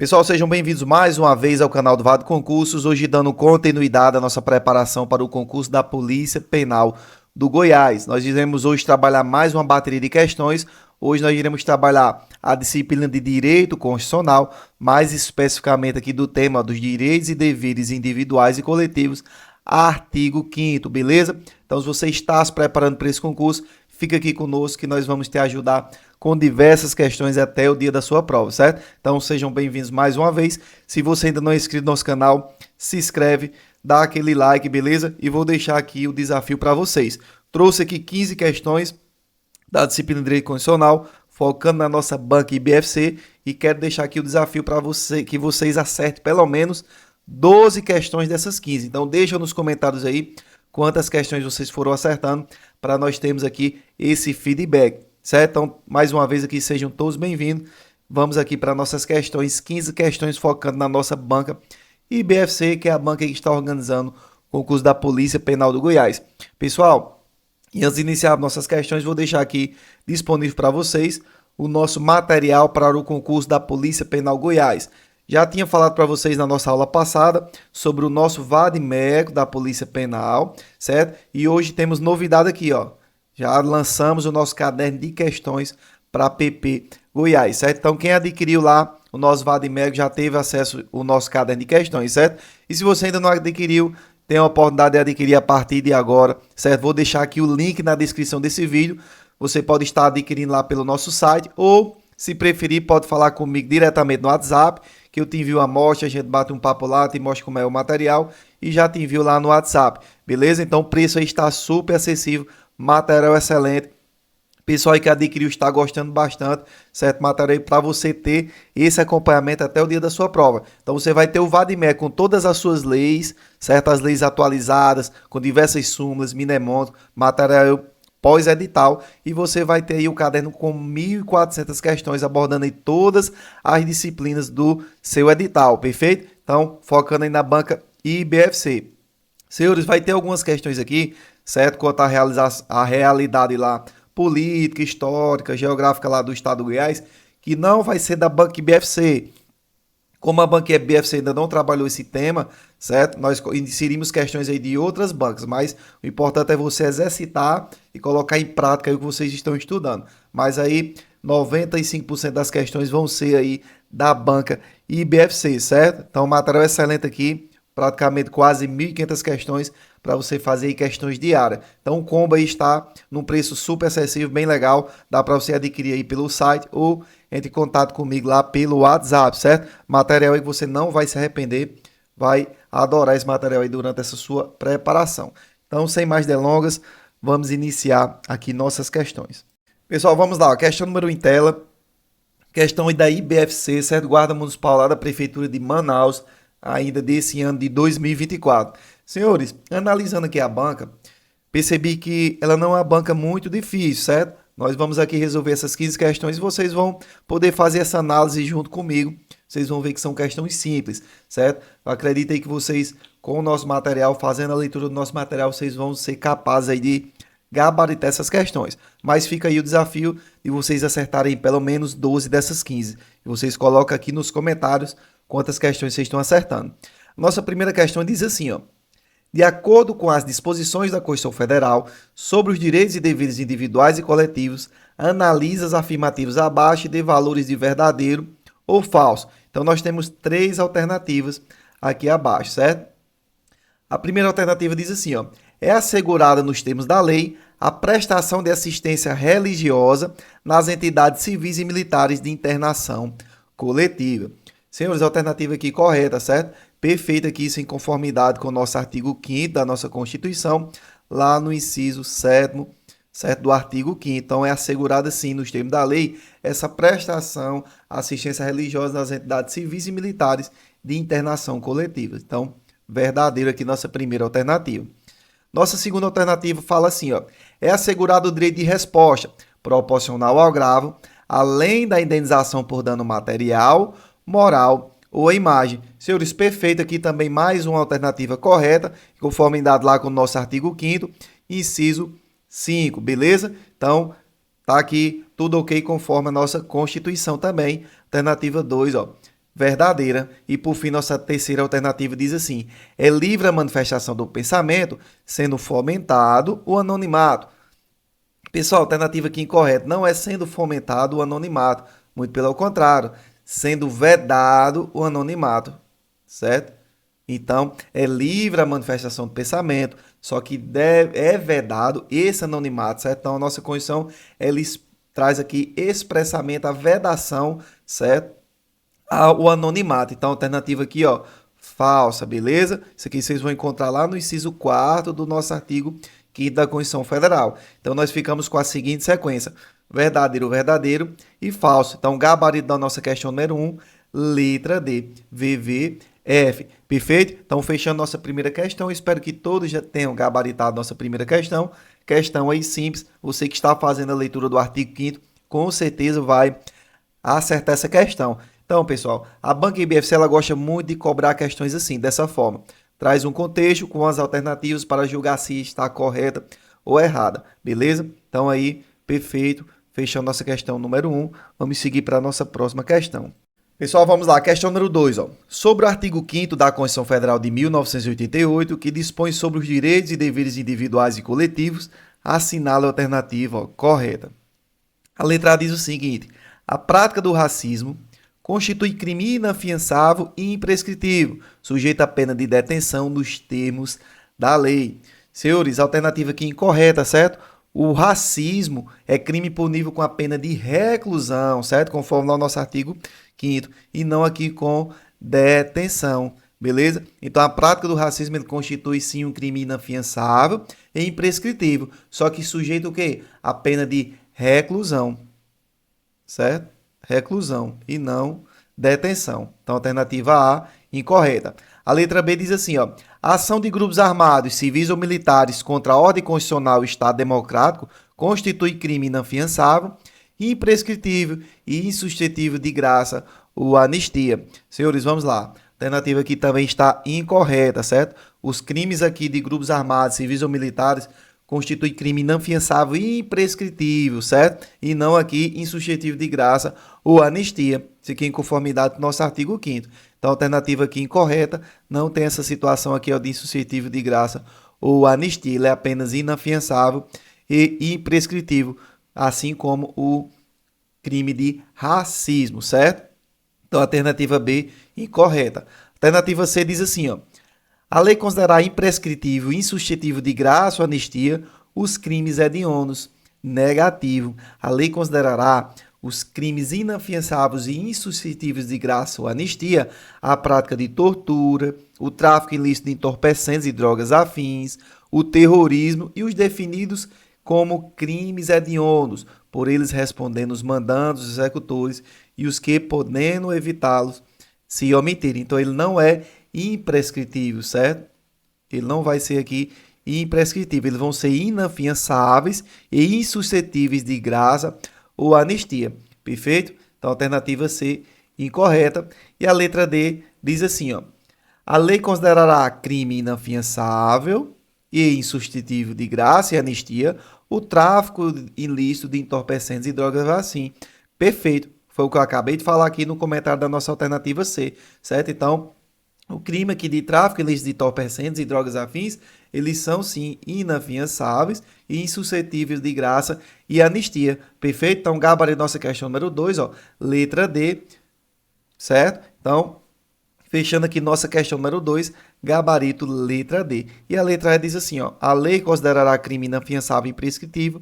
Pessoal, sejam bem-vindos mais uma vez ao canal do Vado Concursos, hoje dando continuidade à nossa preparação para o concurso da Polícia Penal do Goiás. Nós iremos hoje trabalhar mais uma bateria de questões. Hoje nós iremos trabalhar a disciplina de Direito Constitucional, mais especificamente aqui do tema dos direitos e deveres individuais e coletivos, artigo 5º, beleza? Então, se você está se preparando para esse concurso, fica aqui conosco que nós vamos te ajudar com diversas questões até o dia da sua prova, certo? Então sejam bem-vindos mais uma vez. Se você ainda não é inscrito no nosso canal, se inscreve, dá aquele like, beleza? E vou deixar aqui o desafio para vocês. Trouxe aqui 15 questões da disciplina de Direito Constitucional, focando na nossa banca IBFC, e quero deixar aqui o desafio para você, que vocês acertem pelo menos 12 questões dessas 15. Então deixa nos comentários aí quantas questões vocês foram acertando, para nós termos aqui esse feedback, certo? Então, mais uma vez aqui, sejam todos bem-vindos. Vamos aqui para nossas questões, 15 questões focando na nossa banca IBFC, que é a banca que está organizando o concurso da Polícia Penal do Goiás. Pessoal, e antes de iniciar nossas questões, vou deixar aqui disponível para vocês o nosso material para o concurso da Polícia Penal Goiás. Já tinha falado para vocês na nossa aula passada sobre o nosso vade-mecum da Polícia Penal, certo? E hoje temos novidade aqui, ó. Já lançamos o nosso caderno de questões para PP Goiás, certo? Então, quem adquiriu lá o nosso vade-mecum já teve acesso ao nosso caderno de questões, certo? E se você ainda não adquiriu, tem a oportunidade de adquirir a partir de agora, certo? Vou deixar aqui o link na descrição desse vídeo. Você pode estar adquirindo lá pelo nosso site ou, se preferir, pode falar comigo diretamente no WhatsApp, que eu te envio a amostra, a gente bate um papo lá, te mostra como é o material e já te envio lá no WhatsApp, beleza? Então o preço aí está super acessível, material excelente. Pessoal aí que adquiriu está gostando bastante, certo? Material para você ter esse acompanhamento até o dia da sua prova. Então você vai ter o vade-mecum com todas as suas leis, certo? As leis atualizadas, com diversas súmulas, mnemônicos, material pós-edital, e você vai ter aí o caderno com 1.400 questões abordando aí todas as disciplinas do seu edital, perfeito? Então, focando aí na banca IBFC. Senhores, vai ter algumas questões aqui, certo? Quanto a realidade lá política, histórica, geográfica lá do estado do Goiás, que não vai ser da banca IBFC. Como a banca IBFC ainda não trabalhou esse tema, certo? Nós inserimos questões aí de outras bancas, mas o importante é você exercitar e colocar em prática aí o que vocês estão estudando. Mas aí 95% das questões vão ser aí da banca IBFC, certo? Então, material excelente aqui, praticamente quase 1.500 questões para você fazer aí questões diárias. Então, o combo aí está num preço super acessível, bem legal. Dá para você adquirir aí pelo site ou entre em contato comigo lá pelo WhatsApp, certo? Material aí que você não vai se arrepender, vai adorar esse material aí durante essa sua preparação. Então, sem mais delongas, vamos iniciar aqui nossas questões. Pessoal, vamos lá. Questão número 1 em tela. Questão aí da IBFC, certo? Guarda Municipal lá da Prefeitura de Manaus, ainda desse ano de 2024. Senhores, analisando aqui a banca, percebi que ela não é uma banca muito difícil, certo? Nós vamos aqui resolver essas 15 questões e vocês vão poder fazer essa análise junto comigo. Vocês vão ver que são questões simples, certo? Eu acredito aí que vocês, com o nosso material, fazendo a leitura do nosso material, vocês vão ser capazes aí de gabaritar essas questões. Mas fica aí o desafio de vocês acertarem pelo menos 12 dessas 15. E vocês colocam aqui nos comentários quantas questões vocês estão acertando. Nossa primeira questão diz assim, ó. De acordo com as disposições da Constituição Federal sobre os direitos e deveres individuais e coletivos, analisa as afirmativas abaixo e dê valores de verdadeiro ou falso. Então, nós temos 3 alternativas aqui abaixo, certo? A primeira alternativa diz assim, ó. É assegurada nos termos da lei a prestação de assistência religiosa nas entidades civis e militares de internação coletiva. Senhores, a alternativa aqui correta, certo? Perfeito aqui, isso em conformidade com o nosso artigo 5º da nossa Constituição, lá no inciso 7º, certo, do artigo 5º. Então, é assegurada, sim, nos termos da lei, essa prestação, assistência religiosa nas entidades civis e militares de internação coletiva. Então, verdadeiro aqui, nossa primeira alternativa. Nossa segunda alternativa fala assim, ó, é assegurado o direito de resposta proporcional ao agravo, além da indenização por dano material, moral ou a imagem. Senhores, perfeito aqui também mais uma alternativa correta, conformidade lá com o nosso artigo 5º, inciso 5, beleza? Então, tá aqui tudo ok conforme a nossa Constituição também. Alternativa 2, ó, verdadeira. E por fim, nossa terceira alternativa diz assim: é livre a manifestação do pensamento, sendo fomentado o anonimato. Pessoal, alternativa aqui incorreta, não é sendo fomentado o anonimato, muito pelo contrário, sendo vedado o anonimato, certo? Então, é livre a manifestação do pensamento, só que é vedado esse anonimato, certo? Então, a nossa Constituição, ela traz aqui expressamente a vedação, certo? O anonimato. Então, a alternativa aqui, ó, falsa, beleza? Isso aqui vocês vão encontrar lá no inciso 4º do nosso artigo 5º da Constituição Federal. Então, nós ficamos com a seguinte sequência: verdadeiro, verdadeiro e falso. Então, gabarito da nossa questão número 1, letra D, VVF. Perfeito? Então, fechando nossa primeira questão, espero que todos já tenham gabaritado nossa primeira questão. Questão aí simples, você que está fazendo a leitura do artigo 5º, com certeza vai acertar essa questão. Então, pessoal, a banca IBFC ela gosta muito de cobrar questões assim, dessa forma. Traz um contexto com as alternativas para julgar se está correta ou errada, beleza? Então aí, perfeito. Fechando nossa questão número 1, vamos seguir para a nossa próxima questão. Pessoal, vamos lá, questão número 2, ó. Sobre o artigo 5º da Constituição Federal de 1988, que dispõe sobre os direitos e deveres individuais e coletivos, assinale a alternativa, ó, correta. A letra A diz o seguinte: a prática do racismo constitui crime inafiançável e imprescritível, sujeito à pena de detenção nos termos da lei. Senhores, a alternativa aqui incorreta, certo? O racismo é crime punível com a pena de reclusão, certo? Conforme lá o nosso artigo 5º, e não aqui com detenção, beleza? Então, a prática do racismo ele constitui, sim, um crime inafiançável e imprescritível, só que sujeito o quê? A pena de reclusão, certo? Reclusão e não detenção. Então, alternativa A, incorreta. A letra B diz assim, ó: a ação de grupos armados, civis ou militares contra a ordem constitucional e Estado democrático constitui crime inafiançável, imprescritível e insuscetível de graça ou anistia. Senhores, vamos lá. A alternativa aqui também está incorreta, certo? Os crimes aqui de grupos armados, civis ou militares constitui crime inafiançável e imprescritível, certo? E não aqui insuscetível de graça ou anistia. Isso aqui é em conformidade com o nosso artigo 5º. Então, a alternativa aqui incorreta, não tem essa situação aqui ó, de insuscetível de graça ou anistia. Ele é apenas inafiançável e imprescritível, assim como o crime de racismo, certo? Então, a alternativa B, incorreta. A alternativa C diz assim, ó: a lei considerará imprescritível e insuscetível de graça ou anistia os crimes hediondos. Negativo. A lei considerará os crimes inafiançáveis e insuscetíveis de graça ou anistia a prática de tortura, o tráfico ilícito de entorpecentes e drogas afins, o terrorismo e os definidos como crimes hediondos, por eles respondendo os mandantes, os executores e os que, podendo evitá-los, se omitirem. Então, ele não é imprescritível, certo? Ele não vai ser aqui imprescritível. Eles vão ser inafiançáveis e insuscetíveis de graça ou anistia. Perfeito? Então, a alternativa C, incorreta. E a letra D diz assim, ó: a lei considerará crime inafiançável e insuscetível de graça e anistia o tráfico ilícito de entorpecentes e drogas assim. Perfeito. Foi o que eu acabei de falar aqui no comentário da nossa alternativa C, certo? Então, o crime aqui de tráfico ilícito de entorpecentes e drogas afins, eles são, sim, inafiançáveis e insuscetíveis de graça e anistia. Perfeito? Então, gabarito nossa questão número 2, ó, letra D, certo? Então, fechando aqui nossa questão número 2, gabarito letra D. E a letra E diz assim, ó: a lei considerará crime inafiançável e imprescritível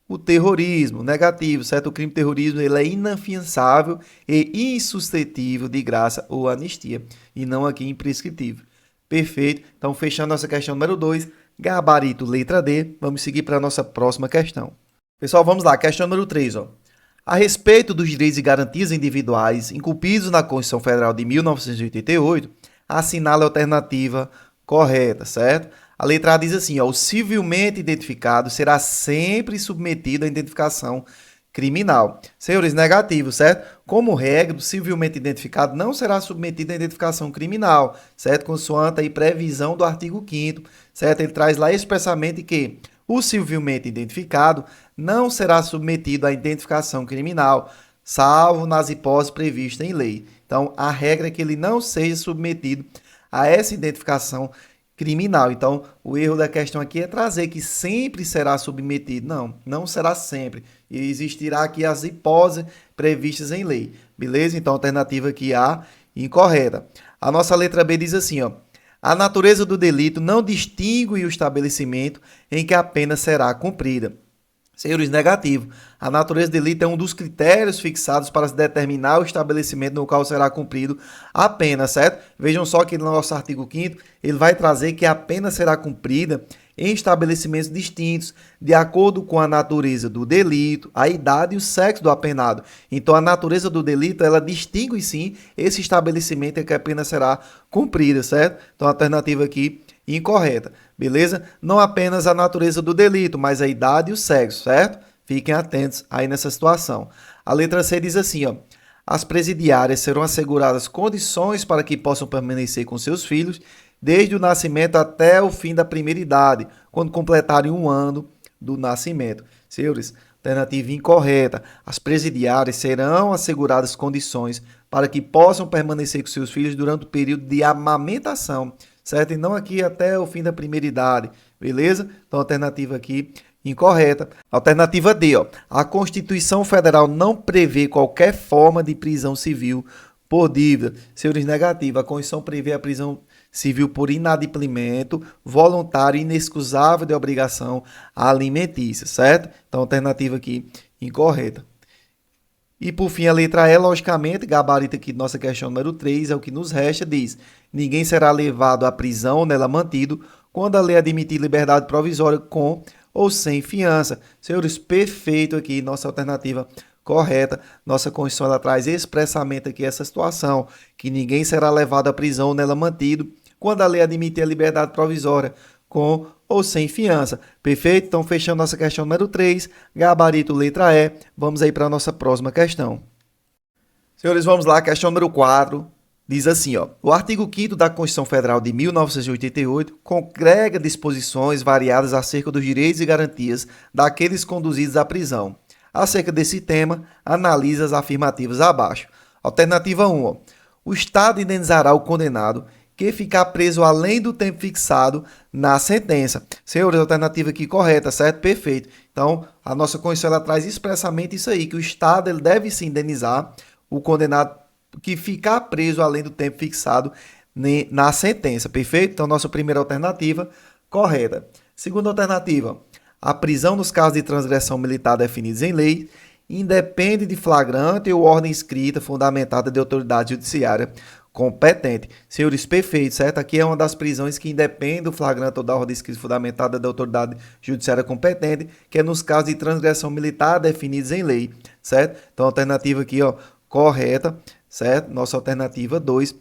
o terrorismo, negativo, certo? O crime de terrorismo ele é inafiançável e insuscetível de graça ou anistia, e não aqui imprescritível. Perfeito? Então, fechando nossa questão número 2, gabarito letra D, vamos seguir para a nossa próxima questão. Pessoal, vamos lá, questão número 3, ó. A respeito dos direitos e garantias individuais incumbidos na Constituição Federal de 1988, assinale a alternativa correta, certo? A letra A diz assim, ó: o civilmente identificado será sempre submetido à identificação criminal. Senhores, negativo, certo? Como regra, o civilmente identificado não será submetido à identificação criminal, certo? Consoante a previsão do artigo 5º, certo? Ele traz lá expressamente que o civilmente identificado não será submetido à identificação criminal, salvo nas hipóteses previstas em lei. Então, a regra é que ele não seja submetido a essa identificação criminal. Então, o erro da questão aqui é trazer que sempre será submetido. Não, não será sempre. E existirá aqui as hipóteses previstas em lei. Beleza? Então, a alternativa aqui A, incorreta. A nossa letra B diz assim, ó. A natureza do delito não distingue o estabelecimento em que a pena será cumprida. Senhores, negativo. A natureza do delito é um dos critérios fixados para se determinar o estabelecimento no qual será cumprido a pena, certo? Vejam só que no nosso artigo 5º, ele vai trazer que a pena será cumprida em estabelecimentos distintos, de acordo com a natureza do delito, a idade e o sexo do apenado. Então, a natureza do delito, ela distingue, sim, esse estabelecimento em que a pena será cumprida, certo? Então, a alternativa aqui incorreta, beleza? Não apenas a natureza do delito, mas a idade e o sexo, certo? Fiquem atentos aí nessa situação. A letra C diz assim, ó. As presidiárias serão asseguradas condições para que possam permanecer com seus filhos desde o nascimento até o fim da primeira idade, quando completarem 1 ano do nascimento. Senhores, alternativa incorreta. As presidiárias serão asseguradas condições para que possam permanecer com seus filhos durante o período de amamentação, certo? E não aqui até o fim da primeira idade, beleza? Então, alternativa aqui incorreta. Alternativa D, ó. A Constituição Federal não prevê qualquer forma de prisão civil por dívida. Senhores, negativa. A Constituição prevê a prisão civil por inadimplemento voluntário e inexcusável de obrigação alimentícia, certo? Então, alternativa aqui incorreta. E, por fim, a letra E, logicamente, gabarito aqui de nossa questão número 3, é o que nos resta, diz: ninguém será levado à prisão ou nela mantido quando a lei admitir liberdade provisória com ou sem fiança. Senhores, perfeito aqui, nossa alternativa correta. Nossa Constituição ela traz expressamente aqui essa situação, que ninguém será levado à prisão ou nela mantido quando a lei admitir a liberdade provisória com ou sem fiança. Perfeito? Então, fechando nossa questão número 3, gabarito letra E. Vamos aí para a nossa próxima questão. Senhores, vamos lá, questão número 4. Diz assim, ó, o artigo 5º da Constituição Federal de 1988 congrega disposições variadas acerca dos direitos e garantias daqueles conduzidos à prisão. Acerca desse tema, analisa as afirmativas abaixo. Alternativa 1, ó, o Estado indenizará o condenado que ficar preso além do tempo fixado na sentença. Senhores, alternativa aqui correta, certo? Perfeito. Então, a nossa Constituição ela traz expressamente isso aí, que o Estado ele deve se indenizar o condenado que ficar preso além do tempo fixado na sentença. Perfeito? Então, nossa primeira alternativa correta. Segunda alternativa, a prisão nos casos de transgressão militar definidos em lei independe de flagrante ou ordem escrita fundamentada de autoridade judiciária competente. Senhores, perfeito, certo? Aqui é uma das prisões que independe do flagrante ou da ordem escrita fundamentada da autoridade judiciária competente, que é nos casos de transgressão militar definidos em lei, certo? Então, a alternativa aqui, ó, correta, certo? Nossa alternativa 2,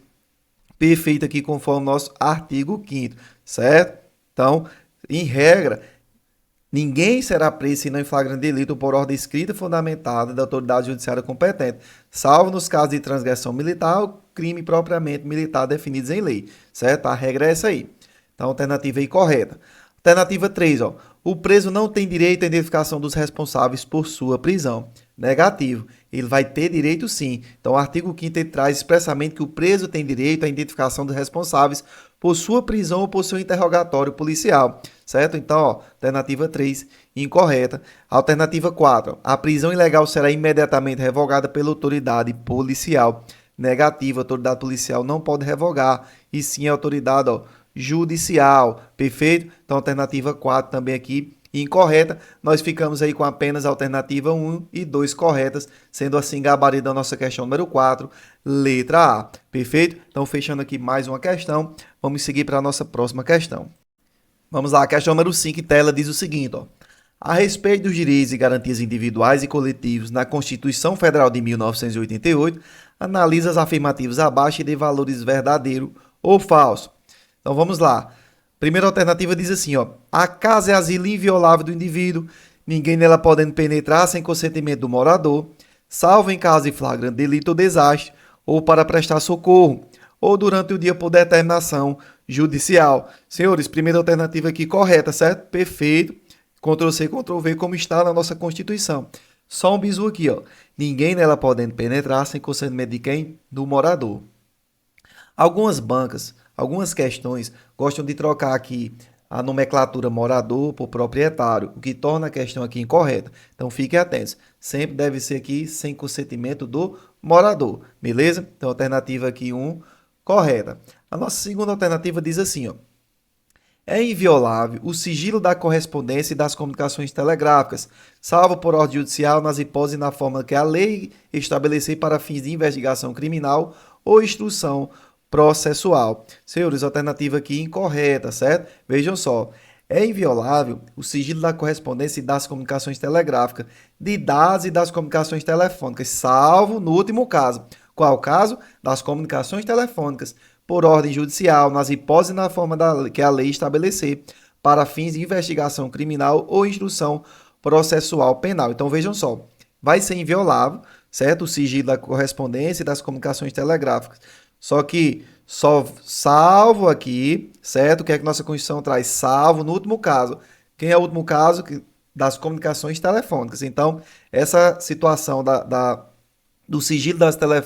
perfeita aqui conforme o nosso artigo 5º, certo? Então, em regra, ninguém será preso se não em flagrante delito por ordem escrita fundamentada da autoridade judiciária competente, salvo nos casos de transgressão militar ou crime propriamente militar definidos em lei, certo? A regra é essa aí. Então, alternativa aí correta. Alternativa 3, ó. O preso não tem direito à identificação dos responsáveis por sua prisão. Negativo. Ele vai ter direito sim. Então, o artigo 5º ele traz expressamente que o preso tem direito à identificação dos responsáveis por sua prisão ou por seu interrogatório policial, certo? Então, ó, alternativa 3, incorreta. Alternativa 4, a prisão ilegal será imediatamente revogada pela autoridade policial. Negativa, a autoridade policial não pode revogar, e sim a autoridade, ó, judicial. Perfeito? Então, alternativa 4 também aqui incorreta. Nós ficamos aí com apenas a alternativa 1 e 2 corretas, sendo assim gabarito da nossa questão número 4, letra A. Perfeito? Então, fechando aqui mais uma questão, vamos seguir para a nossa próxima questão. Vamos lá, a questão número 5 em tela diz o seguinte, ó. A respeito dos direitos e garantias individuais e coletivos na Constituição Federal de 1988, analisa as afirmativas abaixo e dê valores verdadeiro ou falso. Então, vamos lá. Primeira alternativa diz assim, ó, a casa é asilo inviolável do indivíduo, ninguém nela podendo penetrar sem consentimento do morador, salvo em caso de flagrante delito ou desastre, ou para prestar socorro, ou durante o dia por determinação judicial. Senhores, primeira alternativa aqui correta, certo? Perfeito. Ctrl+C, Ctrl+V, como está na nossa Constituição. Só um bizu aqui, ó. Ninguém nela podendo penetrar sem consentimento de quem? Do morador. Algumas bancas, algumas questões gostam de trocar aqui a nomenclatura morador por proprietário, o que torna a questão aqui incorreta. Então fiquem atentos. Sempre deve ser aqui sem consentimento do morador, beleza? Então alternativa aqui 1, correta. A nossa segunda alternativa diz assim, ó. É inviolável o sigilo da correspondência e das comunicações telegráficas, salvo por ordem judicial nas hipóteses e na forma que a lei estabelecer para fins de investigação criminal ou instrução processual. Senhores, alternativa aqui incorreta, certo? Vejam só. É inviolável o sigilo da correspondência e das comunicações telegráficas, de dados e das comunicações telefônicas, salvo no último caso. Qual o caso? Das comunicações telefônicas, por ordem judicial, nas hipóteses e na forma que a lei estabelecer, para fins de investigação criminal ou instrução processual penal. Então, vejam só, vai ser inviolável, certo? O sigilo da correspondência e das comunicações telegráficas. Só que só salvo aqui, certo? O que é que nossa Constituição traz? Salvo no último caso. Quem é o último caso? Das comunicações telefônicas. Então, essa situação do sigilo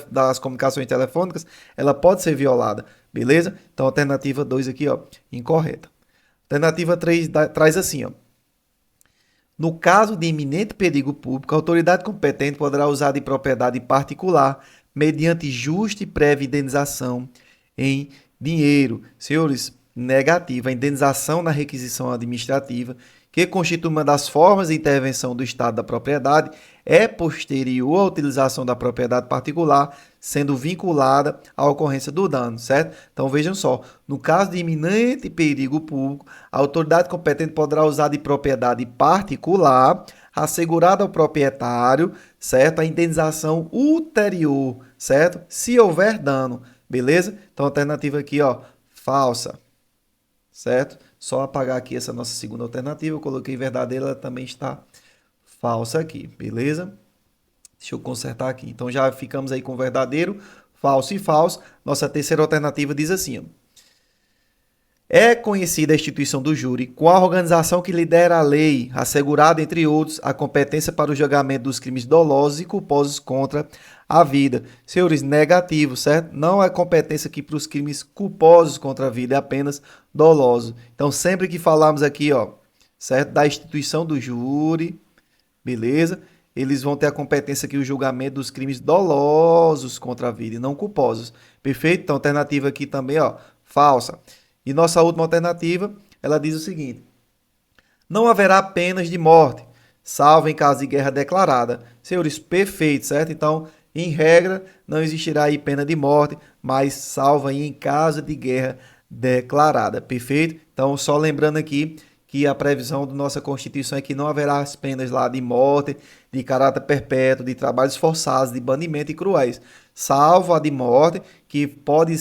das comunicações telefônicas, ela pode ser violada, beleza? Então, alternativa 2 aqui, ó, incorreta. Alternativa 3 traz assim, ó. No caso de iminente perigo público, a autoridade competente poderá usar de propriedade particular, mediante justa e prévia indenização em dinheiro. Senhores, negativa, a indenização na requisição administrativa, que constitui uma das formas de intervenção do Estado da propriedade, é posterior à utilização da propriedade particular, sendo vinculada à ocorrência do dano, certo? Então vejam só, no caso de iminente perigo público, a autoridade competente poderá usar de propriedade particular, assegurada ao proprietário, certo? A indenização ulterior, certo? Se houver dano, beleza? Então alternativa aqui, ó, falsa, certo? Só apagar aqui essa nossa segunda alternativa, eu coloquei verdadeira, ela também está falsa aqui, beleza? Deixa eu consertar aqui. Então já ficamos aí com verdadeiro, falso e falso. Nossa terceira alternativa diz assim, ó. É conhecida a instituição do júri com a organização que lidera a lei, assegurada, entre outros, a competência para o julgamento dos crimes dolosos e culposos contra a vida. Senhores, negativo, certo? Não é competência aqui para os crimes culposos contra a vida, é apenas doloso. Então, sempre que falarmos aqui, ó, certo? Da instituição do júri, beleza? Eles vão ter a competência aqui, o julgamento dos crimes dolosos contra a vida e não culposos. Perfeito? Então, alternativa aqui também, ó, falsa. E nossa última alternativa, ela diz o seguinte: não haverá penas de morte, salvo em caso de guerra declarada. Senhores, perfeito, certo? Então, em regra, não existirá aí pena de morte, mas salvo aí em caso de guerra declarada. Perfeito? Então, só lembrando aqui que a previsão da nossa Constituição é que não haverá as penas lá de morte, de caráter perpétuo, de trabalhos forçados, de banimento e cruéis, salvo a de morte, que pode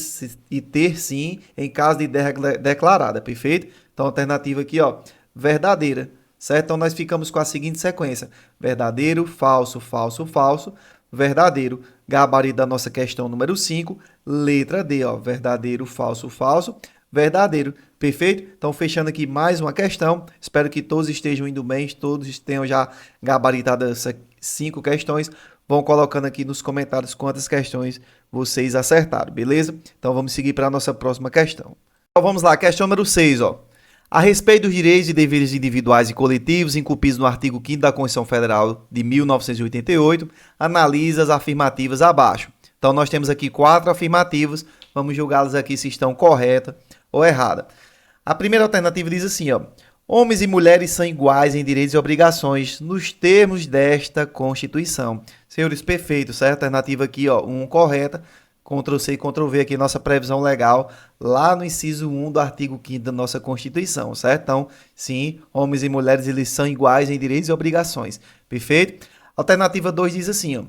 ter sim em caso de guerra declarada, perfeito? Então, alternativa aqui, ó, verdadeira, certo? Então, nós ficamos com a seguinte sequência: verdadeiro, falso, falso, falso, verdadeiro. Gabarito da nossa questão número 5, letra D, ó, verdadeiro, falso, falso, verdadeiro. Perfeito? Então, fechando aqui mais uma questão. Espero que todos estejam indo bem, todos tenham já gabaritado essas 5 questões. Vão colocando aqui nos comentários quantas questões vocês acertaram, beleza? Então, vamos seguir para a nossa próxima questão. Então, vamos lá, questão número 6, ó. A respeito dos direitos e deveres individuais e coletivos incumbidos no artigo 5º da Constituição Federal de 1988, analisa as afirmativas abaixo. Então, nós temos aqui 4 afirmativas, vamos julgá-las aqui se estão corretas ou erradas. A primeira alternativa diz assim, ó: homens e mulheres são iguais em direitos e obrigações nos termos desta Constituição. Senhores, perfeito, certo? Alternativa aqui, ó, 1 correta. Ctrl+C e Ctrl+V aqui, nossa previsão legal, lá no inciso 1 do artigo 5º da nossa Constituição, certo? Então, sim, homens e mulheres, eles são iguais em direitos e obrigações. Perfeito? Alternativa 2 diz assim, ó: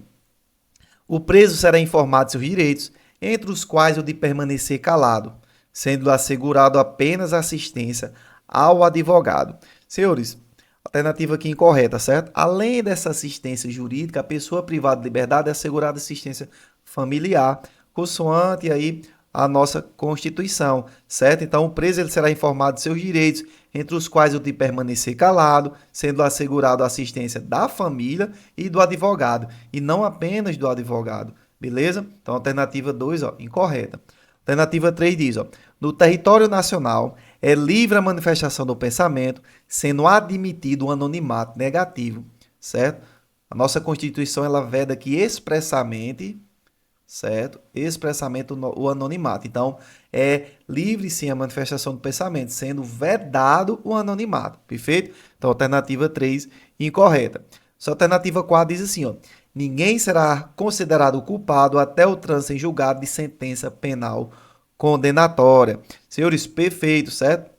o preso será informado de seus direitos, entre os quais o de permanecer calado, sendo assegurado apenas assistência ao advogado. Senhores, alternativa aqui incorreta, certo? Além dessa assistência jurídica, a pessoa privada de liberdade é assegurada assistência familiar, consoante aí a nossa Constituição, certo? Então, o preso ele será informado de seus direitos, entre os quais o de permanecer calado, sendo assegurado a assistência da família e do advogado, e não apenas do advogado, beleza? Então, alternativa 2, ó, incorreta. Alternativa 3 diz, ó, no território nacional é livre a manifestação do pensamento, sendo admitido um anonimato negativo, certo? A nossa Constituição, ela veda aqui expressamente, certo? Expressamente o anonimato. Então, é livre sim a manifestação do pensamento, sendo vedado o anonimato, perfeito? Então, alternativa 3, incorreta. Sua alternativa 4 diz assim, ó, ninguém será considerado culpado até o trânsito em julgado de sentença penal condenatória. Senhores, perfeito, certo?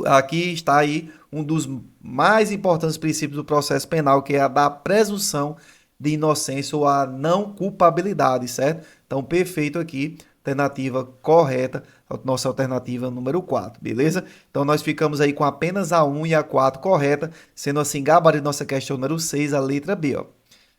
Aqui está aí um dos mais importantes princípios do processo penal, que é a da presunção de inocência ou a não culpabilidade, certo? Então, perfeito aqui, alternativa correta, nossa alternativa número 4, beleza? Então, nós ficamos aí com apenas a 1 e a 4 correta, sendo assim, gabarito nossa questão número 6, a letra B, ó.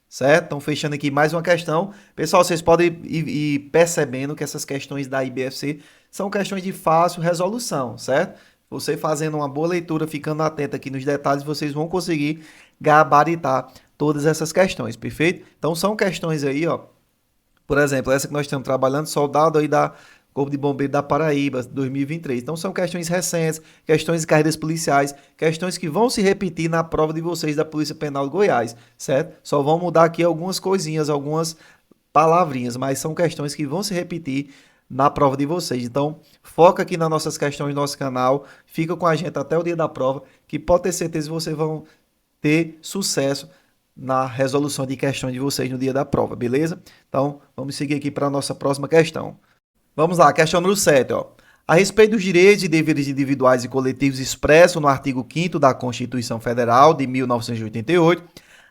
Certo? Então, fechando aqui mais uma questão. Pessoal, vocês podem ir percebendo que essas questões da IBFC são questões de fácil resolução, certo? Você fazendo uma boa leitura, ficando atento aqui nos detalhes, vocês vão conseguir gabaritar todas essas questões, perfeito? Então, são questões aí, ó. Por exemplo, essa que nós estamos trabalhando, soldado aí da Corpo de Bombeiro da Paraíba, 2023. Então, são questões recentes, questões de carreiras policiais, questões que vão se repetir na prova de vocês da Polícia Penal de Goiás, certo? Só vão mudar aqui algumas coisinhas, algumas palavrinhas, mas são questões que vão se repetir na prova de vocês. Então, foca aqui nas nossas questões do nosso canal, fica com a gente até o dia da prova, que pode ter certeza que vocês vão ter sucesso na resolução de questões de vocês no dia da prova, beleza? Então, vamos seguir aqui para a nossa próxima questão. Vamos lá, questão número 7, ó. A respeito dos direitos e deveres individuais e coletivos expressos no artigo 5º da Constituição Federal de 1988,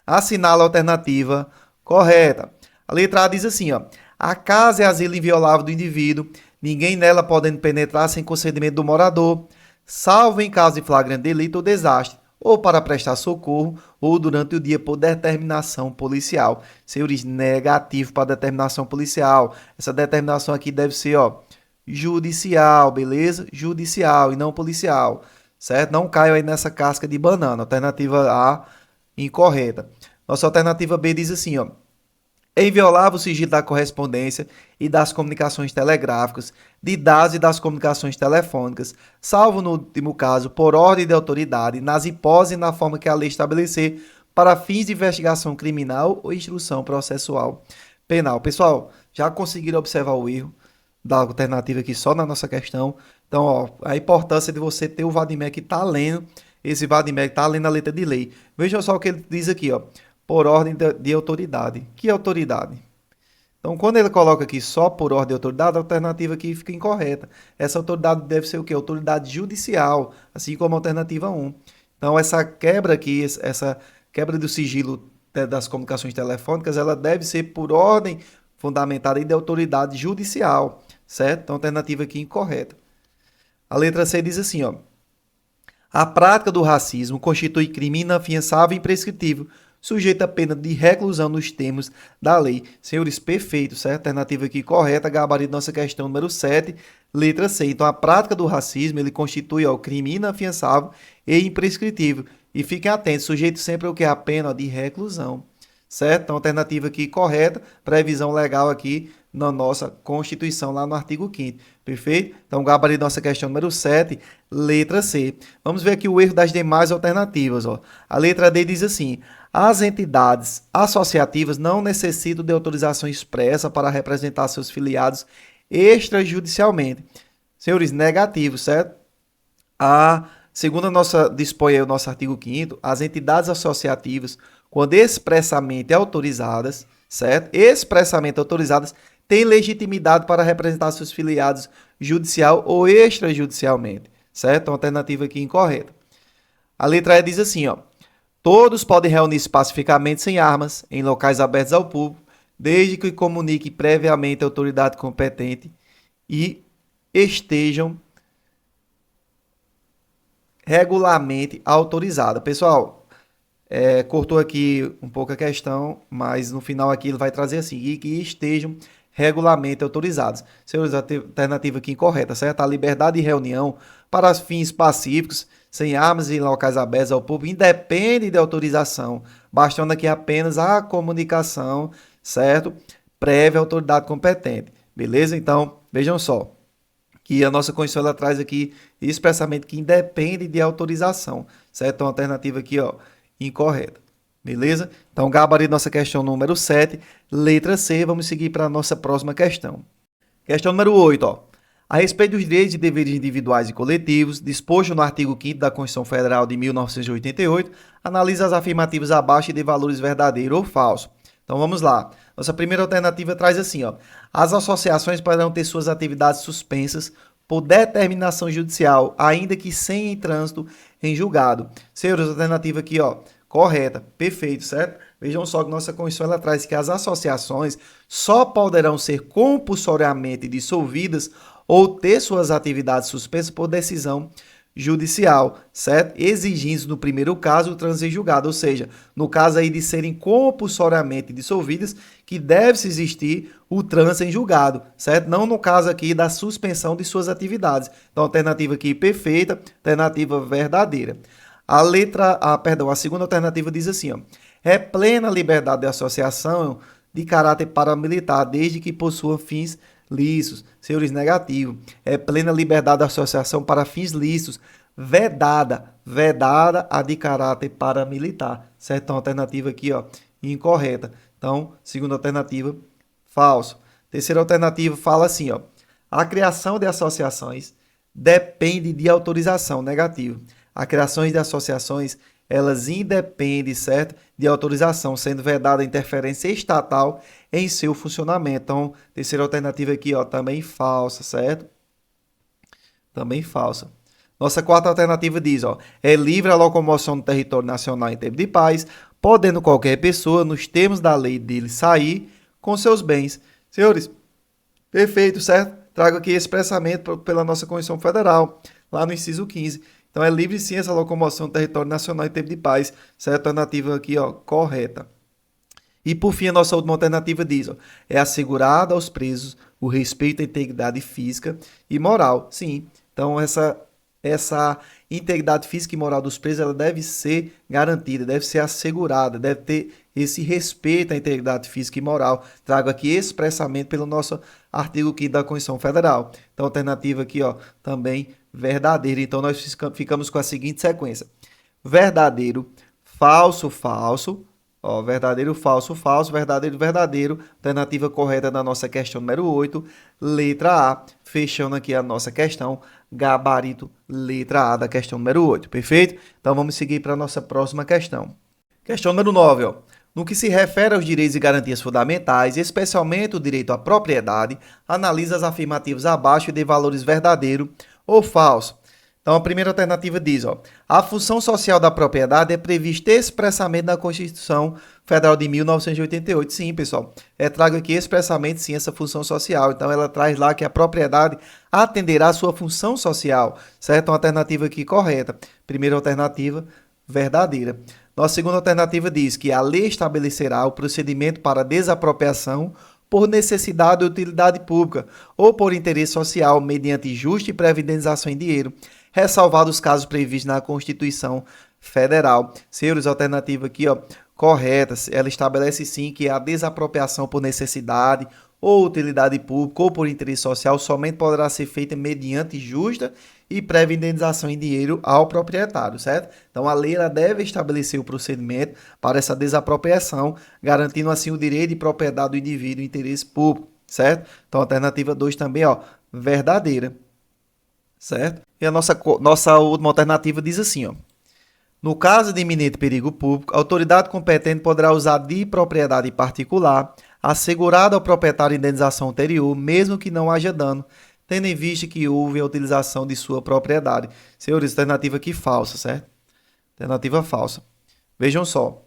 assinala a alternativa correta. A letra A diz assim, ó, a casa é asilo inviolável do indivíduo, ninguém nela podendo penetrar sem consentimento do morador, salvo em caso de flagrante delito ou desastre, ou para prestar socorro, ou durante o dia por determinação policial. Senhores, negativo para determinação policial. Essa determinação aqui deve ser, ó, judicial, beleza? Judicial e não policial, certo? Não caiam aí nessa casca de banana. Alternativa A, incorreta. Nossa alternativa B diz assim, ó, é inviolável o sigilo da correspondência e das comunicações telegráficas, de dados e das comunicações telefônicas, salvo no último caso, por ordem de autoridade, nas hipóteses e na forma que a lei estabelecer, para fins de investigação criminal ou instrução processual penal. Pessoal, já conseguiram observar o erro da alternativa aqui só na nossa questão? Então, ó, a importância de você ter o Vadimec que está lendo, esse Vadimec está lendo a letra de lei. Veja só o que ele diz aqui, ó. Por ordem de autoridade. Que autoridade? Então, quando ele coloca aqui só por ordem de autoridade, a alternativa aqui fica incorreta. Essa autoridade deve ser o quê? Autoridade judicial, assim como a alternativa 1. Então, essa quebra aqui, essa quebra do sigilo das comunicações telefônicas, ela deve ser por ordem fundamentada de autoridade judicial, certo? Então, a alternativa aqui incorreta. A letra C diz assim, ó. A prática do racismo constitui crime inafiançável e imprescritível, sujeito a pena de reclusão nos termos da lei. Senhores, perfeito, certo? Alternativa aqui correta, gabarito nossa questão número 7, letra C. Então, a prática do racismo, ele constitui o crime inafiançável e imprescritível. E fiquem atentos, sujeito sempre ao que é a pena de reclusão, certo? Então, alternativa aqui correta, previsão legal aqui na nossa Constituição, lá no artigo 5º. Perfeito? Então, gabarito nossa questão número 7, letra C. Vamos ver aqui o erro das demais alternativas, ó. A letra D diz assim, as entidades associativas não necessitam de autorização expressa para representar seus filiados extrajudicialmente. Senhores, negativo, certo? Segundo a nossa, dispõe o nosso artigo 5º, as entidades associativas, quando expressamente autorizadas, certo? Expressamente autorizadas, têm legitimidade para representar seus filiados judicial ou extrajudicialmente, certo? Então, alternativa aqui incorreta. A letra E diz assim, ó, todos podem reunir-se pacificamente sem armas, em locais abertos ao público, desde que comunique previamente a autoridade competente e estejam regularmente autorizadas. Pessoal, cortou aqui um pouco a questão, mas no final aqui ele vai trazer assim, e que estejam regularmente autorizados. Senhores, a alternativa aqui incorreta, certo? A liberdade de reunião para fins pacíficos, sem armas em locais abertos ao público, independe de autorização, bastando aqui apenas a comunicação, certo? Prévia à autoridade competente, beleza? Então, vejam só, que a nossa Constituição ela traz aqui expressamente que independe de autorização, certo? Então, a alternativa aqui, ó, incorreta, beleza? Então, gabarito nossa questão número 7, letra C, vamos seguir para a nossa próxima questão. Questão número 8, ó. A respeito dos direitos e deveres individuais e coletivos, disposto no artigo 5º da Constituição Federal de 1988, analisa as afirmativas abaixo e dê valores verdadeiro ou falso. Então vamos lá. Nossa primeira alternativa traz assim, ó. As associações poderão ter suas atividades suspensas por determinação judicial, ainda que sem trânsito em julgado. Senhores, alternativa aqui, ó, correta, perfeito, certo? Vejam só que nossa Constituição ela traz que as associações só poderão ser compulsoriamente dissolvidas ou ter suas atividades suspensas por decisão judicial, certo? Exigindo no primeiro caso o trânsito em julgado, ou seja, no caso aí de serem compulsoriamente dissolvidas, que deve-se existir o trânsito em julgado, certo? Não no caso aqui da suspensão de suas atividades. Então, alternativa aqui perfeita, alternativa verdadeira. A segunda alternativa diz assim, ó, é plena liberdade de associação de caráter paramilitar, desde que possua fins lícitos. Senhores, negativo. É plena liberdade de associação para fins lícitos. Vedada a de caráter paramilitar. Certo? Então, alternativa aqui, ó, incorreta. Então, segunda alternativa, falso. Terceira alternativa fala assim, ó, a criação de associações depende de autorização, negativo. A criação de associações, elas independem, certo, de autorização, sendo vedada a interferência estatal em seu funcionamento. Então, terceira alternativa aqui, ó, também falsa, certo? Também falsa. Nossa quarta alternativa diz, ó, é livre a locomoção no território nacional em tempo de paz, podendo qualquer pessoa, nos termos da lei dele, sair com seus bens. Senhores, perfeito, certo? Trago aqui expressamente pela nossa Constituição Federal, lá no inciso 15. Então, é livre sim essa locomoção no território nacional em tempo de paz. Essa alternativa aqui, ó, correta. E, por fim, a nossa última alternativa diz, ó, é assegurado aos presos o respeito à integridade física e moral. Sim, então essa integridade física e moral dos presos ela deve ser garantida, deve ser assegurada, deve ter esse respeito à integridade física e moral. Trago aqui expressamente pelo nosso artigo 5º da Constituição Federal. Então, alternativa aqui, ó, também verdadeira. Então, nós ficamos com a seguinte sequência. Verdadeiro, falso, falso. Ó, verdadeiro, falso, falso, verdadeiro, verdadeiro. Alternativa correta da nossa questão número 8. Letra A. Fechando aqui a nossa questão. Gabarito, letra A da questão número 8. Perfeito? Então, vamos seguir para a nossa próxima questão. Questão número 9, ó. No que se refere aos direitos e garantias fundamentais, especialmente o direito à propriedade, analisa as afirmativas abaixo e dê valores verdadeiro ou falso. Então, a primeira alternativa diz, ó, a função social da propriedade é prevista expressamente na Constituição Federal de 1988. Sim, pessoal, trago aqui expressamente, sim, essa função social. Então, ela traz lá que a propriedade atenderá à sua função social, certo? Uma alternativa aqui correta. Primeira alternativa, verdadeira. Nossa segunda alternativa diz que a lei estabelecerá o procedimento para desapropriação por necessidade ou utilidade pública ou por interesse social mediante justa e pré-indenização em dinheiro, ressalvados os casos previstos na Constituição Federal. Senhores, alternativa aqui, ó, correta. Ela estabelece sim que a desapropriação por necessidade ou utilidade pública ou por interesse social somente poderá ser feita mediante justa e prévia indenização em dinheiro ao proprietário, certo? Então, a lei ela deve estabelecer o procedimento para essa desapropriação, garantindo assim o direito de propriedade do indivíduo e interesse público, certo? Então, a alternativa 2 também, ó, verdadeira, certo? E a nossa última alternativa diz assim, ó, no caso de iminente perigo público, a autoridade competente poderá usar de propriedade particular, assegurada ao proprietário indenização anterior, mesmo que não haja dano, tendo em vista que houve a utilização de sua propriedade. Senhores, alternativa aqui falsa, certo? Alternativa falsa. Vejam só.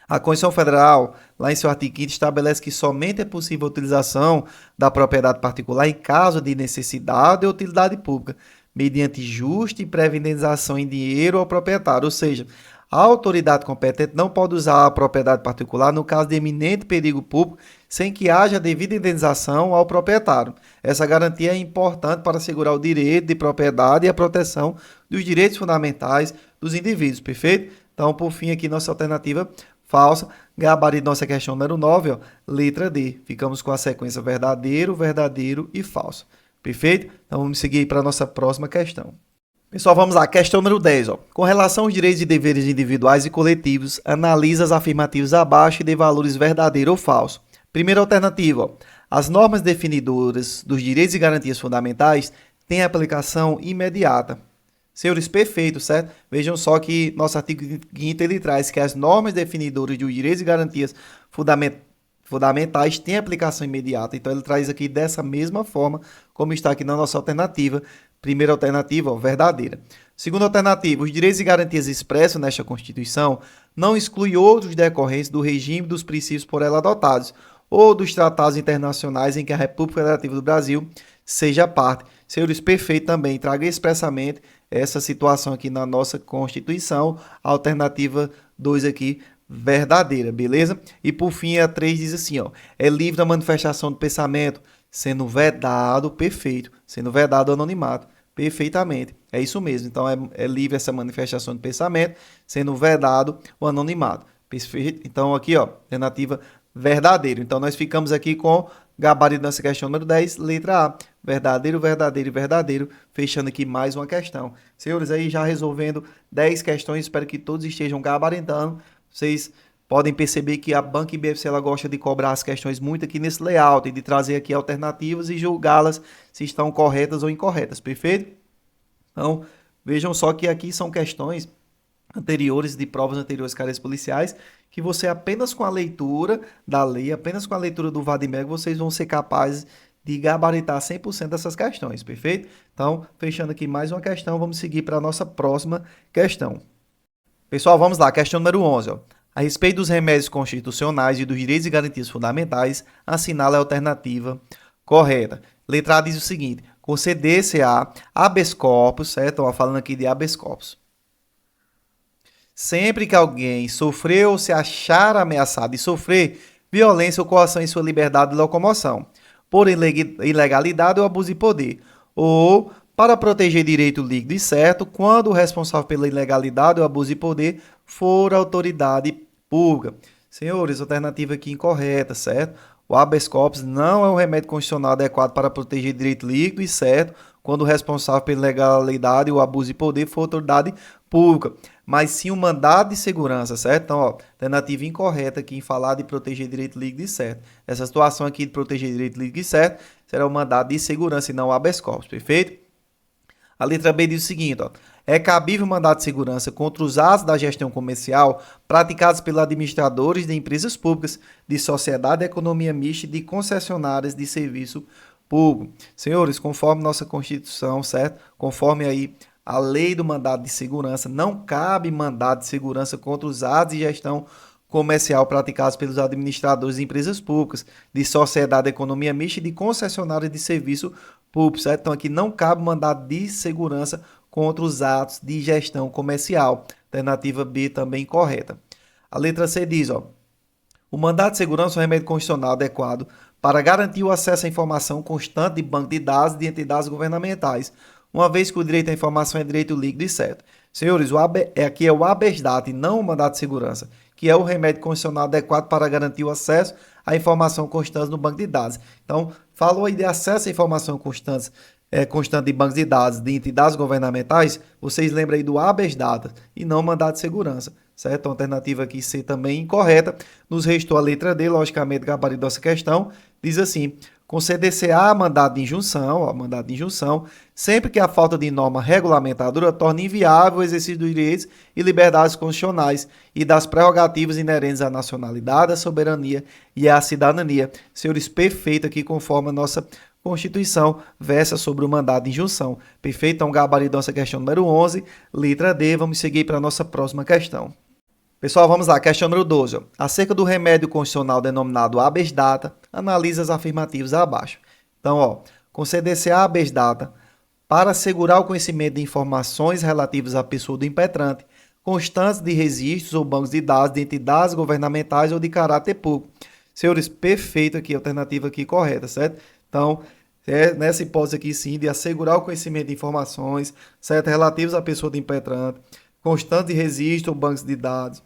A Constituição Federal, lá em seu artigo 5º, estabelece que somente é possível a utilização da propriedade particular em caso de necessidade ou utilidade pública, mediante justa e prévia indenização em dinheiro ao proprietário. Ou seja, A autoridade competente não pode usar a propriedade particular no caso de eminente perigo público sem que haja devida indenização ao proprietário. Essa garantia é importante para assegurar o direito de propriedade e a proteção dos direitos fundamentais dos indivíduos, perfeito? Então, por fim, aqui nossa alternativa falsa, gabarito nossa questão número 9, ó, letra D. Ficamos com a sequência verdadeiro, verdadeiro e falso. Perfeito? Então, vamos seguir para a nossa próxima questão. Pessoal, vamos lá. Questão número 10. Ó. Com relação aos direitos e deveres individuais e coletivos, analisa as afirmativas abaixo e dê valores verdadeiro ou falso. Primeira alternativa. Ó. As normas definidoras dos direitos e garantias fundamentais têm aplicação imediata. Senhores, perfeito, certo? Vejam só que nosso artigo 5º ele traz que as normas definidoras dos direitos e garantias fundamentais têm aplicação imediata. Então, ele traz aqui dessa mesma forma, como está aqui na nossa alternativa. Primeira alternativa, ó, verdadeira. Segunda alternativa, os direitos e garantias expressos nesta Constituição não excluem outros decorrentes do regime dos princípios por ela adotados ou dos tratados internacionais em que a República Federativa do Brasil seja parte. Senhores, perfeito também. Traga expressamente essa situação aqui na nossa Constituição. A alternativa 2 aqui, verdadeira, beleza? E por fim, a 3 diz assim, ó, é livre a manifestação do pensamento, sendo vedado, perfeito, sendo vedado o anonimato, perfeitamente, é isso mesmo, então é livre essa manifestação de pensamento, sendo vedado o anonimato, perfeito, então aqui, ó, alternativa verdadeiro, então nós ficamos aqui com gabarito nessa questão número 10, letra A, verdadeiro, verdadeiro e verdadeiro, fechando aqui mais uma questão. Senhores, aí já resolvendo 10 questões, espero que todos estejam gabaritando, vocês podem perceber que a Banca IBFC ela gosta de cobrar as questões muito aqui nesse layout e de trazer aqui alternativas e julgá-las se estão corretas ou incorretas, perfeito? Então, vejam só que aqui são questões anteriores, de provas anteriores carreiras policiais, que você apenas com a leitura da lei, apenas com a leitura do Vademecum, vocês vão ser capazes de gabaritar 100% dessas questões, perfeito? Então, fechando aqui mais uma questão, vamos seguir para a nossa próxima questão. Pessoal, vamos lá, questão número 11, ó. A respeito dos remédios constitucionais e dos direitos e garantias fundamentais, assinala a alternativa correta. Letra A diz o seguinte, conceder-se-á habeas corpus, certo? Estamos falando aqui de habeas corpus. Sempre que alguém sofreu ou se achar ameaçado de sofrer violência ou coação em sua liberdade de locomoção, por ilegalidade ou abuso de poder, ou para proteger direito líquido e certo, quando o responsável pela ilegalidade ou abuso de poder for a autoridade pública. Senhores, alternativa aqui incorreta, certo? O habeas corpus não é um remédio constitucional adequado para proteger direito líquido e certo, quando o responsável pela ilegalidade ou abuso de poder for a autoridade pública. Mas sim um mandado de segurança, certo? Então, ó, alternativa incorreta aqui em falar de proteger direito líquido e certo. Essa situação aqui de proteger direito líquido e certo será o mandado de segurança e não o habeas corpus, perfeito? A letra B diz o seguinte, ó, é cabível mandado de segurança contra os atos da gestão comercial praticados pelos administradores de empresas públicas, de sociedade de economia mista e de concessionárias de serviço público. Senhores, conforme nossa Constituição, certo? Conforme aí a lei do mandado de segurança, não cabe mandado de segurança contra os atos de gestão comercial praticados pelos administradores de empresas públicas, de sociedade de economia mista e de concessionárias de serviço público, certo? Então aqui não cabe mandado de segurança contra os atos de gestão comercial. Alternativa B também correta. A letra C diz, ó, o mandado de segurança é um remédio constitucional adequado para garantir o acesso à informação constante de banco de dados de entidades governamentais, uma vez que o direito à informação é direito líquido e certo. Senhores, aqui é o habeas data e não o mandado de segurança, que é o remédio constitucional adequado para garantir o acesso à informação constante no banco de dados. Então, falou aí de acesso à informação constante de bancos de dados de entidades governamentais, vocês lembram aí do habeas data e não mandado de segurança, certo? A alternativa aqui C também incorreta. Nos restou a letra D, logicamente, gabarito dessa questão, diz assim, conceder-se-á mandado de injunção, ó, mandado de injunção, sempre que a falta de norma regulamentadora torne inviável o exercício dos direitos e liberdades constitucionais e das prerrogativas inerentes à nacionalidade, à soberania e à cidadania. Senhores, perfeito aqui conforme a nossa Constituição versa sobre o mandado de injunção. Perfeito? Então, gabarito nossa questão número 11, letra D. Vamos seguir para a nossa próxima questão. Pessoal, vamos lá. Questão número 12. Ó. Acerca do remédio constitucional denominado habeas data, analisa as afirmativas abaixo. Então, ó, conceder-se a habeas data para assegurar o conhecimento de informações relativas à pessoa do impetrante, constantes de registros ou bancos de dados de entidades governamentais ou de caráter público. Senhores, perfeito aqui, alternativa aqui correta, certo? Então, nessa hipótese aqui sim, de assegurar o conhecimento de informações, certo? Relativos à pessoa do impetrante, constantes de registro ou bancos de dados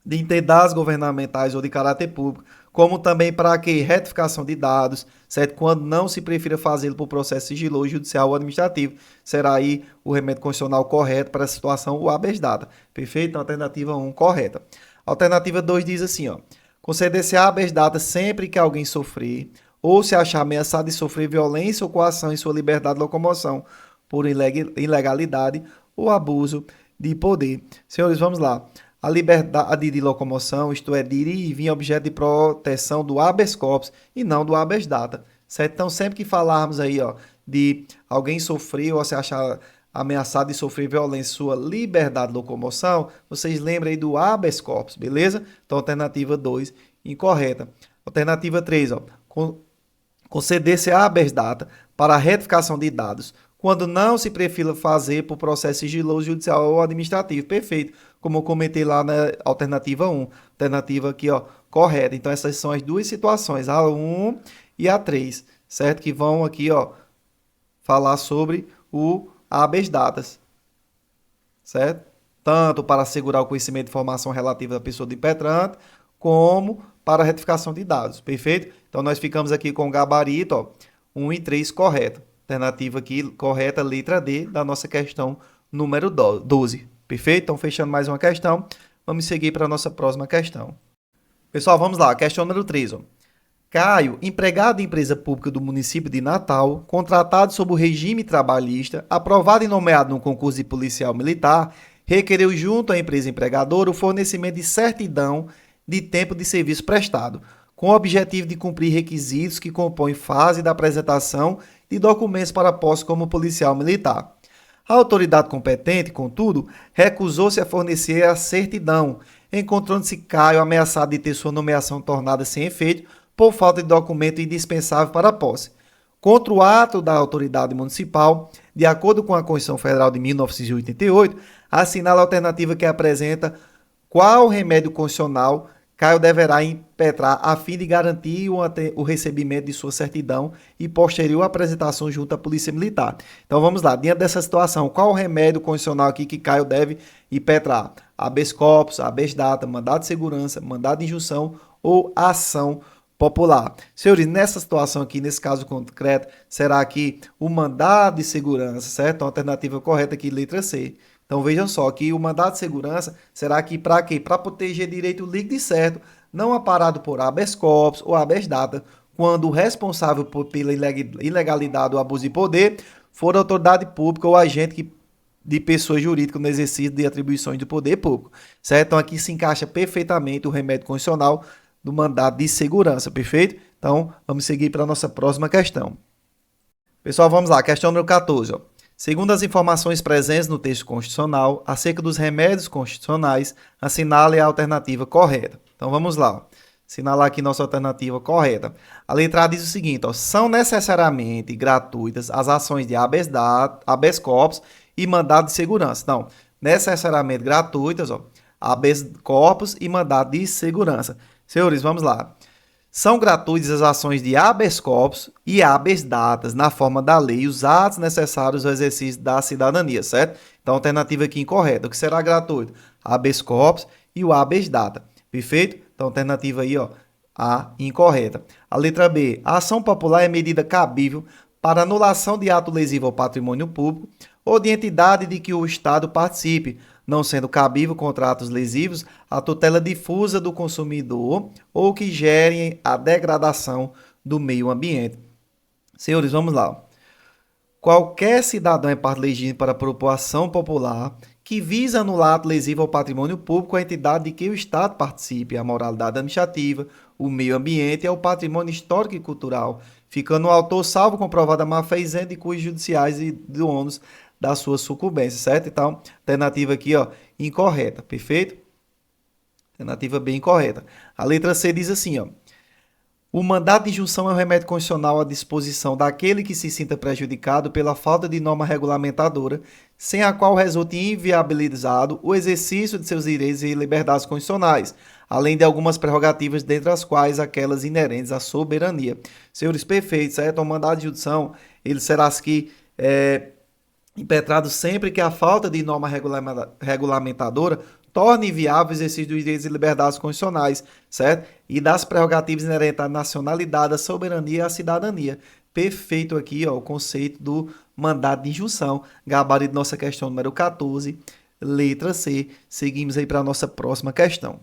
de entidades governamentais ou de caráter público, como também para que retificação de dados, certo? Quando não se prefira fazê-lo por processo sigiloso, judicial ou administrativo, será aí o remédio constitucional correto para a situação, o habeas data. Perfeito? Então, alternativa 1 correta. Alternativa 2 diz assim, ó: conceder-se habeas data sempre que alguém sofrer ou se achar ameaçado de sofrer violência ou coação em sua liberdade de locomoção por ilegalidade ou abuso de poder. Senhores, vamos lá. A liberdade de locomoção, isto é, de ir e vir, objeto de proteção do habeas corpus e não do habeas data, certo? Então, sempre que falarmos aí, ó, de alguém sofrer ou se achar ameaçado de sofrer violência em sua liberdade de locomoção, vocês lembrem aí do habeas corpus, beleza? Então, alternativa 2, incorreta. Alternativa 3, ó, conceder-se habeas data para a retificação de dados, quando não se prefira fazer por processo sigiloso, judicial ou administrativo. Perfeito, como eu comentei lá na alternativa 1. Alternativa aqui, ó, correta. Então, essas são as duas situações, a 1 e a 3, certo? Que vão aqui, ó, falar sobre o habeas datas, certo? Tanto para assegurar o conhecimento de informação relativa da pessoa do impetrante, como para a retificação de dados, perfeito? Então, nós ficamos aqui com o gabarito, ó, 1 e 3 correto. Alternativa aqui correta, letra D, da nossa questão número 12. Perfeito? Então, fechando mais uma questão, vamos seguir para a nossa próxima questão. Pessoal, vamos lá. Questão número 3. Ó. Caio, empregado de empresa pública do município de Natal, contratado sob o regime trabalhista, aprovado e nomeado no concurso de policial militar, requereu junto à empresa empregadora o fornecimento de certidão de tempo de serviço prestado, com o objetivo de cumprir requisitos que compõem fase da apresentação de documentos para posse como policial militar. A autoridade competente, contudo, recusou-se a fornecer a certidão, encontrando-se Caio ameaçado de ter sua nomeação tornada sem efeito por falta de documento indispensável para a posse. Contra o ato da autoridade municipal, de acordo com a Constituição Federal de 1988, assinala a alternativa que apresenta qual remédio constitucional Caio deverá impetrar a fim de garantir o recebimento de sua certidão e posterior apresentação junto à Polícia Militar. Então vamos lá, diante dessa situação, qual o remédio constitucional aqui que Caio deve impetrar? Habeas corpus, habeas data, mandado de segurança, mandado de injunção ou ação popular. Senhores, nessa situação aqui, nesse caso concreto, será aqui o mandado de segurança, certo? A alternativa correta aqui, letra C. Então vejam só que o mandado de segurança será aqui para quê? Para proteger direito líquido e certo, não amparado por habeas corpus ou habeas data, quando o responsável pela ilegalidade ou abuso de poder for autoridade pública ou agente de pessoa jurídica no exercício de atribuições do poder público, certo? Então aqui se encaixa perfeitamente o remédio constitucional do mandado de segurança, perfeito? Então vamos seguir para a nossa próxima questão. Pessoal, vamos lá, questão número 14, ó. Segundo as informações presentes no texto constitucional, acerca dos remédios constitucionais, assinale a alternativa correta. Então, vamos lá. Assinalar aqui nossa alternativa correta. A letra A diz o seguinte, ó, são necessariamente gratuitas as ações de habeas corpus e mandado de segurança. Então, necessariamente gratuitas, ó, habeas corpus e mandado de segurança. Senhores, vamos lá. São gratuitas as ações de habeas corpus e habeas datas na forma da lei e os atos necessários ao exercício da cidadania, certo? Então, alternativa aqui incorreta. O que será gratuito? Habeas corpus e o habeas data. Perfeito? Então, alternativa aí, ó, A, incorreta. A letra B. A ação popular é medida cabível para anulação de ato lesivo ao patrimônio público ou de entidade de que o Estado participe, não sendo cabível contra atos lesivos a tutela difusa do consumidor ou que gerem a degradação do meio ambiente. Senhores, vamos lá. Qualquer cidadão é parte legítima para propor ação popular que visa anular ato lesivo ao patrimônio público, a entidade de que o Estado participe, a moralidade administrativa, o meio ambiente e ao patrimônio histórico e cultural, ficando o autor salvo comprovada má-fé isento de custos judiciais e do ônus da sua sucumbência, certo? Então, alternativa aqui, ó, incorreta, perfeito? Alternativa B incorreta. A letra C diz assim, ó, O mandado de injunção é um remédio constitucional à disposição daquele que se sinta prejudicado pela falta de norma regulamentadora, sem a qual resulte inviabilizado o exercício de seus direitos e liberdades constitucionais, além de algumas prerrogativas, dentre as quais aquelas inerentes à soberania. Senhores, perfeito, certo? O mandado de injunção, ele será que impetrado sempre que a falta de norma regulamentadora torne inviável o exercício dos direitos e liberdades constitucionais, certo? E das prerrogativas inerentes à nacionalidade, à soberania e à cidadania. Perfeito aqui, ó, o conceito do mandado de injunção. Gabarito nossa questão número 14, letra C. Seguimos aí para a nossa próxima questão.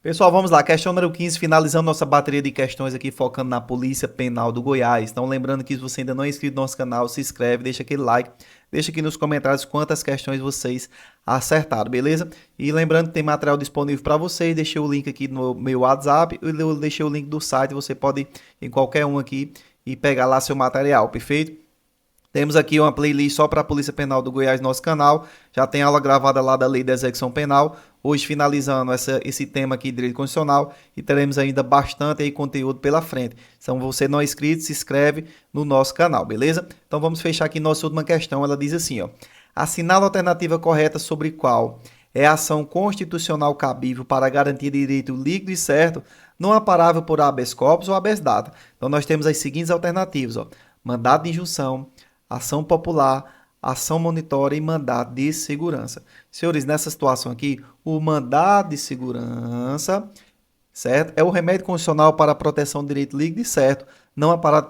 Pessoal, vamos lá, questão número 15, finalizando nossa bateria de questões aqui, focando na Polícia Penal do Goiás. Então, lembrando que se você ainda não é inscrito no nosso canal, se inscreve, deixa aquele like, deixa aqui nos comentários quantas questões vocês acertaram, beleza? E lembrando que tem material disponível para vocês, deixei o link aqui no meu WhatsApp, eu deixei o link do site, você pode ir em qualquer um aqui e pegar lá seu material, perfeito? Temos aqui uma playlist só para a Polícia Penal do Goiás no nosso canal. Já tem aula gravada lá da Lei da Execução Penal. Hoje finalizando esse tema aqui de Direito Constitucional. E teremos ainda bastante aí conteúdo pela frente. Então, você não é inscrito, se inscreve no nosso canal, beleza? Então, vamos fechar aqui nossa última questão. Ela diz assim, ó. Assinala a alternativa correta sobre qual é a ação constitucional cabível para garantir direito líquido e certo, não amparável por habeas corpus ou habeas data. Então, nós temos as seguintes alternativas, ó. Mandado de injunção, ação popular, ação monitória e mandado de segurança. Senhores, nessa situação aqui, o mandado de segurança, certo? É o remédio constitucional para a proteção do direito líquido e certo, não amparado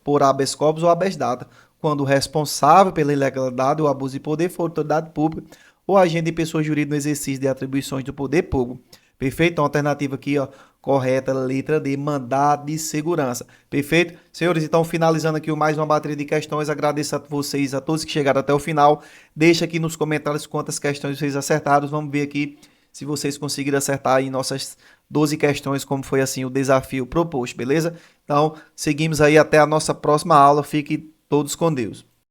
por habeas corpus ou habeas data, quando o responsável pela ilegalidade ou abuso de poder for autoridade pública ou agente de pessoa jurídica no exercício de atribuições do poder público. Perfeito? Então, a alternativa aqui, ó, correta, letra D, mandado de segurança. Perfeito? Senhores, então, finalizando aqui mais uma bateria de questões, agradeço a vocês, a todos que chegaram até o final. Deixa aqui nos comentários quantas questões vocês acertaram. Vamos ver aqui se vocês conseguiram acertar aí nossas 12 questões, como foi assim o desafio proposto, beleza? Então, seguimos aí até a nossa próxima aula. Fiquem todos com Deus.